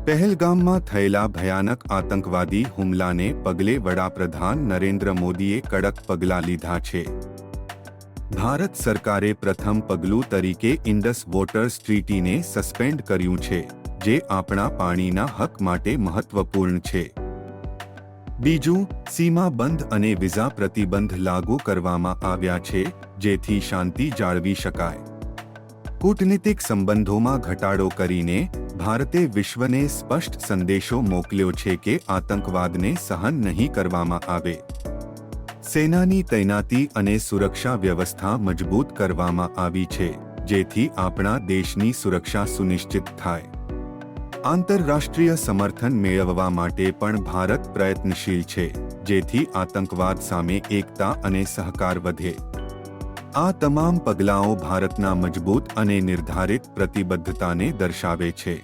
પહેલગામમાં થયેલા ભયાનક આતંકવાદી હુમલાને પગલે વડાપ્રધાન નરેન્દ્ર મોદીએ કડક પગલાં લીધા છે. ભારત સરકારે પ્રથમ પગલું તરીકે ઇન્ડસ વોટર્સ ટ્રીટીને સસ્પેન્ડ કર્યું છે, જે આપણા પાણીના હક માટે મહત્વપૂર્ણ છે. બીજું, સીમાબંધ અને વિઝા પ્રતિબંધ લાગુ કરવામાં આવ્યા છે, જેથી શાંતિ જાળવી શકાય. કૂટનીતિક સંબંધોમાં ઘટાડો કરીને ભારતે વિશ્વને સ્પષ્ટ સંદેશો મોકલ્યો છે કે આતંકવાદને સહન નહીં કરવામાં આવે. સેનાની તૈનાતી અને સુરક્ષા વ્યવસ્થા મજબૂત કરવામાં આવી છે, જેથી આપણા દેશની સુરક્ષા સુનિશ્ચિત થાય. આંતરરાષ્ટ્રીય સમર્થન મેળવવા માટે પણ ભારત પ્રયત્નશીલ છે, જેથી આતંકવાદ સામે એકતા અને સહકાર વધે. આ તમામ પગલાંઓ ભારતના મજબૂત અને નિર્ધારિત પ્રતિબદ્ધતાને દર્શાવે છે.